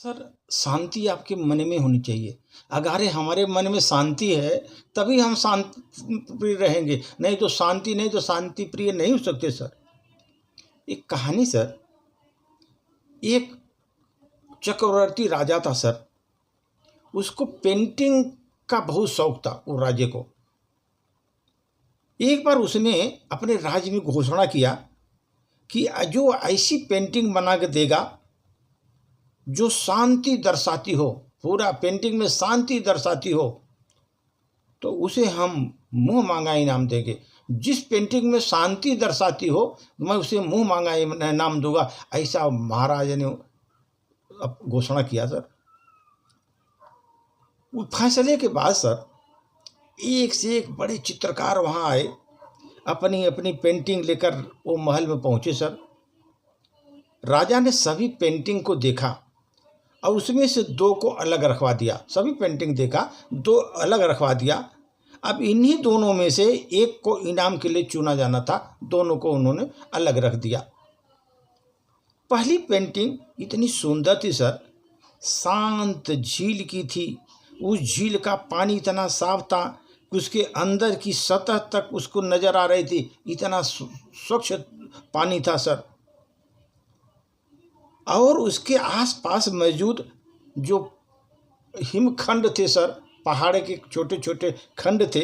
Sir, शांति आपके मन में होनी चाहिए। अगर हमारे मन में शांति है तभी हम शांत प्रिय रहेंगे, नहीं तो शांति प्रिय नहीं हो सकते सर। एक कहानी सर, एक चक्रवर्ती राजा था सर। उसको पेंटिंग का बहुत शौक था। वो राजे को एक बार उसने अपने राज्य में घोषणा किया कि जो ऐसी पेंटिंग बना के देगा जो शांति दर्शाती हो, पूरा पेंटिंग में शांति दर्शाती हो, तो उसे हम मुंह मांगा इनाम देंगे। जिस पेंटिंग में शांति दर्शाती हो मैं उसे मुंह मांगा इनाम दूंगा। ऐसा महाराजा ने घोषणा किया सर। उस फैसले के बाद सर एक से एक बड़े चित्रकार वहां आए, अपनी अपनी पेंटिंग लेकर वो महल में पहुंचे सर। राजा ने सभी पेंटिंग को देखा और उसमें से दो को अलग रखवा दिया। सभी पेंटिंग देखा, दो अलग रखवा दिया। अब इन्हीं दोनों में से एक को इनाम के लिए चुना जाना था, दोनों को उन्होंने अलग रख दिया। पहली पेंटिंग इतनी सुंदर थी सर, शांत झील की थी। उस झील का पानी इतना साफ था कि उसके अंदर की सतह तक उसको नजर आ रही थी, इतना स्वच्छ पानी था सर। और उसके आसपास मौजूद जो हिमखंड थे सर, पहाड़ के छोटे छोटे खंड थे,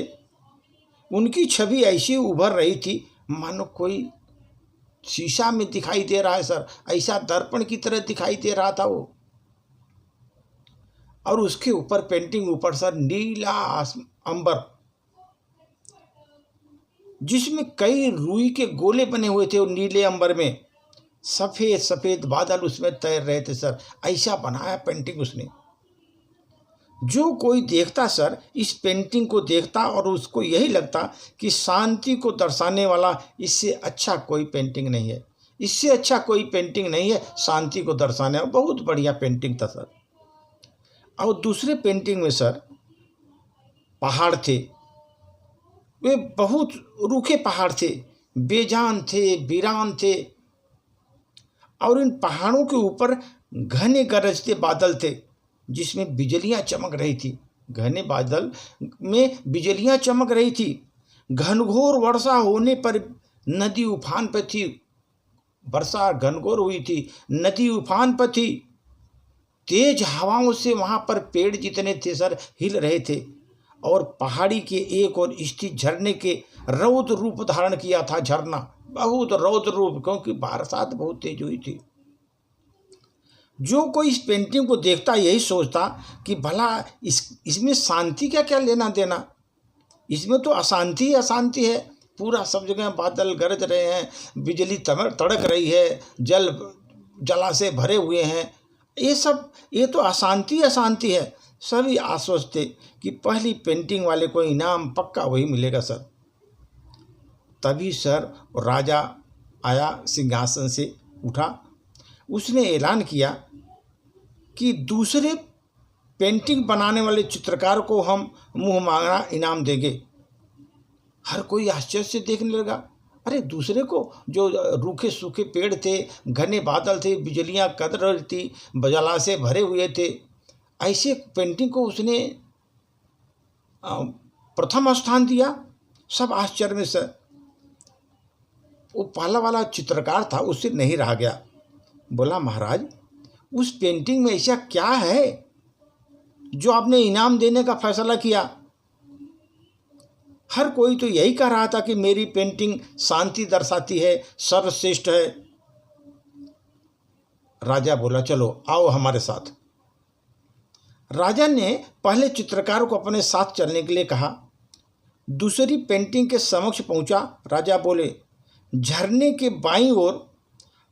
उनकी छवि ऐसी उभर रही थी मानो कोई शीशा में दिखाई दे रहा है सर। ऐसा दर्पण की तरह दिखाई दे रहा था वो। और उसके ऊपर पेंटिंग ऊपर सर नीला अंबर, जिसमें कई रुई के गोले बने हुए थे। और नीले अंबर में सफेद सफेद बादल उसमें तैर रहे थे सर। ऐसा बनाया पेंटिंग उसने। जो कोई देखता सर इस पेंटिंग को देखता और उसको यही लगता कि शांति को दर्शाने वाला इससे अच्छा कोई पेंटिंग नहीं है, इससे अच्छा कोई पेंटिंग नहीं है शांति को दर्शाने वाला। बहुत बढ़िया पेंटिंग था सर। और दूसरे पेंटिंग में सर पहाड़ थे, वे बहुत रूखे पहाड़ थे, बेजान थे, वीरान थे। और इन पहाड़ों के ऊपर घने गरजते बादल थे जिसमें बिजलियां चमक रही थी। घने बादल में बिजलियां चमक रही थी। घनघोर वर्षा होने पर नदी उफान पर थी। वर्षा घनघोर हुई थी, नदी उफान पर थी। तेज हवाओं से वहां पर पेड़ जितने थे सर हिल रहे थे। और पहाड़ी के एक और स्थित झरने के रौद्र रूप धारण किया था। झरना बहुत रौद्र रूप, क्योंकि बरसात बहुत तेज हुई थी। जो कोई इस पेंटिंग को देखता यही सोचता कि भला इसमें शांति का क्या लेना देना, इसमें तो अशांति ही अशांति है। पूरा सब जगह बादल गरज रहे हैं, बिजली तड़क रही है, जलाशय भरे हुए हैं, ये तो अशांति अशांति है। सभी आश्वस्त थे कि पहली पेंटिंग वाले को इनाम पक्का वही मिलेगा सर। तभी सर राजा आया, सिंहासन से उठा। उसने ऐलान किया कि दूसरे पेंटिंग बनाने वाले चित्रकार को हम मुंह मांगा इनाम देंगे। हर कोई आश्चर्य से देखने लगा। अरे दूसरे को, जो रूखे सूखे पेड़ थे, घने बादल थे, बिजलियां कद रही थी, जलाशय भरे हुए थे, ऐसे पेंटिंग को उसने प्रथम स्थान दिया। सब आश्चर्य में सर। वो पहला वाला चित्रकार था, उससे नहीं रहा गया। बोला, महाराज उस पेंटिंग में ऐसा क्या है जो आपने इनाम देने का फैसला किया? हर कोई तो यही कह रहा था कि मेरी पेंटिंग शांति दर्शाती है, सर्वश्रेष्ठ है। राजा बोला, चलो आओ हमारे साथ। राजा ने पहले चित्रकार को अपने साथ चलने के लिए कहा। दूसरी पेंटिंग के समक्ष पहुंचा। राजा बोले, झरने के बाईं ओर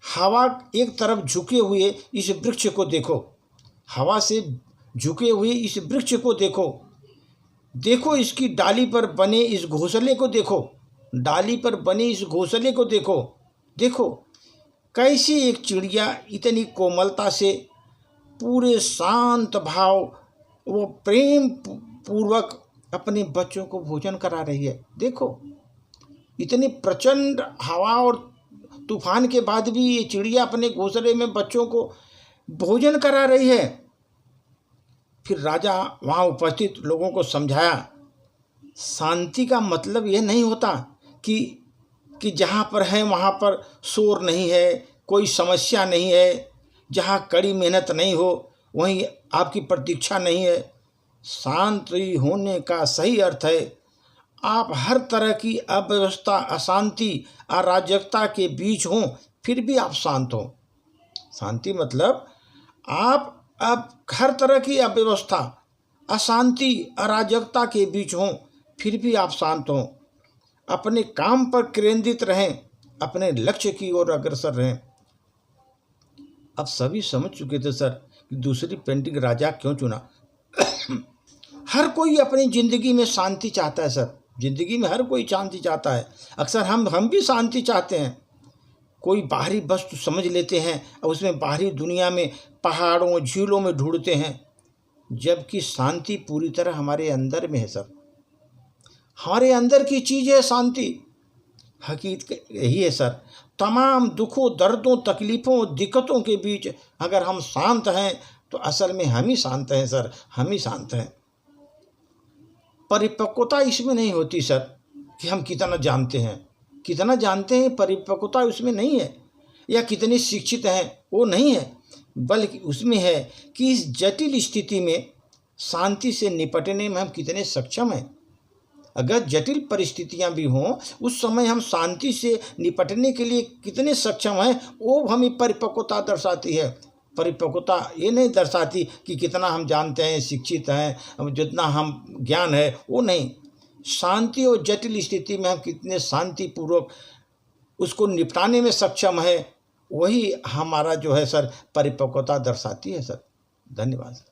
हवा एक तरफ झुके हुए इस वृक्ष को देखो। हवा से झुके हुए इस वृक्ष को देखो। देखो इसकी डाली पर बने इस घोंसले को देखो। डाली पर बने इस घोंसले को देखो। देखो कैसे एक चिड़िया इतनी कोमलता से, पूरे शांत भाव, वो प्रेम पूर्वक अपने बच्चों को भोजन करा रही है। देखो इतनी प्रचंड हवा और तूफान के बाद भी ये चिड़िया अपने घोंसले में बच्चों को भोजन करा रही है। फिर राजा वहाँ उपस्थित लोगों को समझाया, शांति का मतलब यह नहीं होता कि जहाँ पर है वहाँ पर शोर नहीं है, कोई समस्या नहीं है, जहाँ कड़ी मेहनत नहीं हो वहीं आपकी प्रतीक्षा नहीं है। शांति होने का सही अर्थ है आप हर तरह की अव्यवस्था, अशांति, अराजकता के बीच हों फिर भी आप शांत हों। शांति मतलब आप अब हर तरह की अव्यवस्था, अशांति, अराजकता के बीच हों फिर भी आप शांत हों, अपने काम पर केंद्रित रहें, अपने लक्ष्य की ओर अग्रसर रहें। अब सभी समझ चुके थे सर कि दूसरी पेंटिंग राजा क्यों चुना। हर कोई अपनी ज़िंदगी में शांति चाहता है सर, ज़िंदगी में हर कोई शांति चाहता है। अक्सर हम भी शांति चाहते हैं। कोई बाहरी वस्तु समझ लेते हैं और उसमें बाहरी दुनिया में पहाड़ों, झीलों में ढूंढते हैं, जबकि शांति पूरी तरह हमारे अंदर में है सर। हमारे अंदर की चीज़ है शांति। हकीकत यही है सर। तमाम दुखों, दर्दों, तकलीफ़ों, दिक्कतों के बीच अगर हम शांत हैं तो असल में हम ही शांत हैं सर, हम ही शांत हैं। परिपक्वता इसमें नहीं होती सर कि हम कितना जानते हैं, परिपक्वता उसमें नहीं है, या कितने शिक्षित हैं वो नहीं है, बल्कि उसमें है कि इस जटिल स्थिति में शांति से निपटने में हम कितने सक्षम हैं। अगर जटिल परिस्थितियां भी हों उस समय हम शांति से निपटने के लिए कितने सक्षम हैं, वो हमें परिपक्वता दर्शाती है। परिपक्वता ये नहीं दर्शाती कि कितना हम जानते हैं, शिक्षित हैं, जितना हम ज्ञान है, वो नहीं। शांति और जटिल स्थिति में हम कितने शांतिपूर्वक उसको निपटाने में सक्षम है, वही हमारा जो है सर परिपक्वता दर्शाती है सर। धन्यवाद।